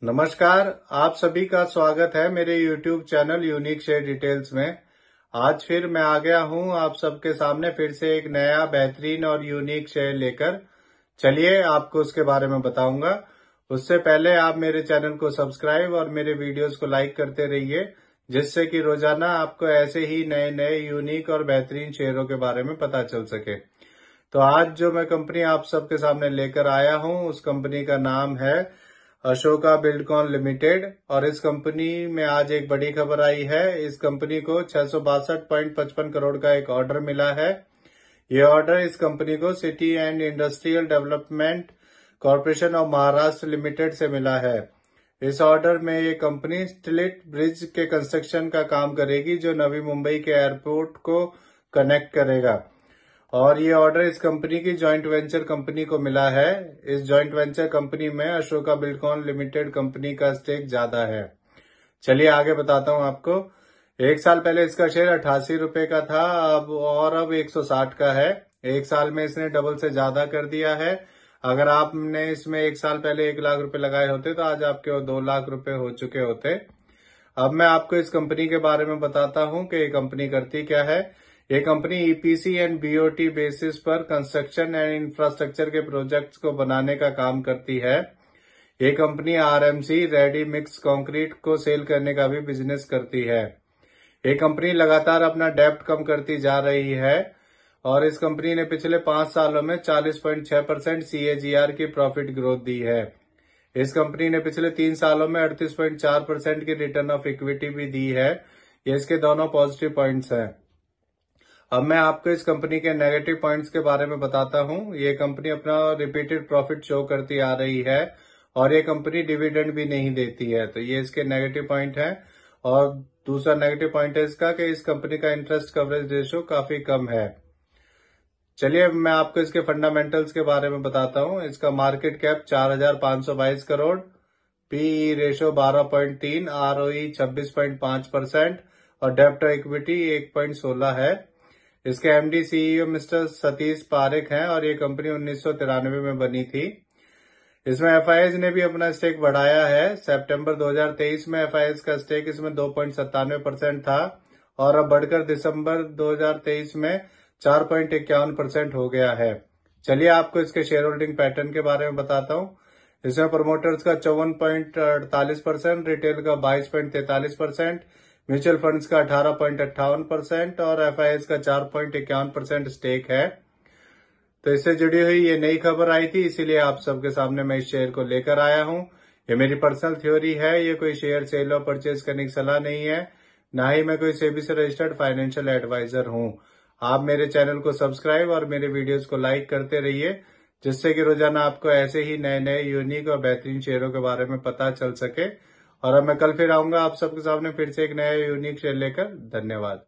नमस्कार। आप सभी का स्वागत है मेरे YouTube channel unique share details में। आज फिर मैं आ गया हूं आप सबके सामने फिर से एक नया बेहतरीन और यूनिक शेयर लेकर। चलिए आपको उसके बारे में बताऊंगा। उससे पहले आप मेरे चैनल को सब्सक्राइब और मेरे वीडियोस को लाइक करते रहिए, जिससे कि रोजाना आपको ऐसे ही नए नए यूनिक और बेहतरीन शेयरों के बारे में पता चल सके। तो आज जो मैं कंपनी आप सबके सामने लेकर आया हूं, उस कंपनी का नाम है अशोका बिल्डकॉन लिमिटेड। और इस कंपनी में आज एक बड़ी खबर आई है। इस कंपनी को 662.55 करोड़ का एक ऑर्डर मिला है। ये ऑर्डर इस कंपनी को city and industrial development corporation of Maharashtra limited से मिला है। इस ऑर्डर में ये कंपनी स्टिलिट ब्रिज के कंस्ट्रक्शन का काम करेगी, जो नवी मुंबई के एयरपोर्ट को कनेक्ट करेगा। और ये ऑर्डर इस कंपनी की जॉइंट वेंचर कंपनी को मिला है। इस जॉइंट वेंचर कंपनी में अशोका बिल्डकॉन लिमिटेड कंपनी का स्टेक ज्यादा है। चलिए आगे बताता हूं आपको। एक साल पहले इसका शेयर 88 रुपए का था, अब 160 का है। एक साल में इसने डबल से ज्यादा कर दिया है। अगर आपने इसमें एक साल पहले 1 लाख रुपए लगाए होते तो आज आपके 2 लाख रुपए हो चुके होते। अब मैं आपको इस कंपनी के बारे में बताता हूं कि ये कंपनी करती क्या है। ये company EPC and BOT basis पर कंस्ट्रक्शन एंड इंफ्रास्ट्रक्चर के प्रोजेक्ट्स को बनाने का काम करती है। ये company RMC ready mix concrete को सेल करने का भी बिजनेस करती है। ये कंपनी लगातार अपना डेब्ट कम करती जा रही है और इस कंपनी ने पिछले 5 सालों में 40.6% CAGR की प्रॉफिट ग्रोथ दी है। इस कंपनी ने पिछले 3 सालों में 38.4% की रिटर्न ऑफ इक्विटी भी दी है। ये इसके दोनों पॉजिटिव पॉइंट्स हैं। अब मैं आपको इस कंपनी के नेगेटिव पॉइंट्स के बारे में बताता हूं। ये कंपनी अपना रिपीटेड प्रॉफिट शो करती आ रही है और ये कंपनी डिविडेंड भी नहीं देती है, तो ये इसके नेगेटिव पॉइंट है। और दूसरा नेगेटिव पॉइंट है इसका कि इस कंपनी का इंटरेस्ट कवरेज रेशियो काफी कम है। चलिए मैं आपको इसके फंडामेंटल्स के बारे में बताता हूं। इसका market cap 4,522 crore, P E ratio 12.3, ROE 26.5% और डेब्ट टू इक्विटी 1.16 है। इसके MD CEO mister Satish Parekh हैं और ये कंपनी 1993 में बनी थी। इसमें एफआईएस ने भी अपना स्टेक बढ़ाया है। सितंबर 2023 में एफआईएस का स्टेक इसमें 2.97% था और अब बढ़कर दिसंबर 2023 में 4.51% हो गया है। चलिए आपको इसके शेयर होल्डिंग पैटर्न के बारे में बताता हूं। इसमें प्रोमोटर्स का 54.48%, रिटेल का 22.43%, म्यूचुअल फंड्स का 18.58% और एफआईएस का 4.51% स्टेक है। तो इससे जुड़ी हुई ये नई खबर आई थी, इसीलिए आप सबके सामने मैं इस शेयर को लेकर आया हूं। ये मेरी पर्सनल थ्योरी है, ये कोई शेयर सेल और परचेज करने की सलाह नहीं है, ना ही मैं कोई सेबी से रजिस्टर्ड फाइनेंशियल एडवाइजर हूं। आप मेरे चैनल को सब्सक्राइब और मेरे वीडियोस को लाइक करते रहिए, जिससे कि रोजाना आपको ऐसे ही नए नए यूनिक और बेहतरीन शेयरों के बारे में पता चल सके। और अब मैं कल फिर आऊंगा आप सबके सामने फिर से एक नया यूनिक शेयर लेकर। धन्यवाद।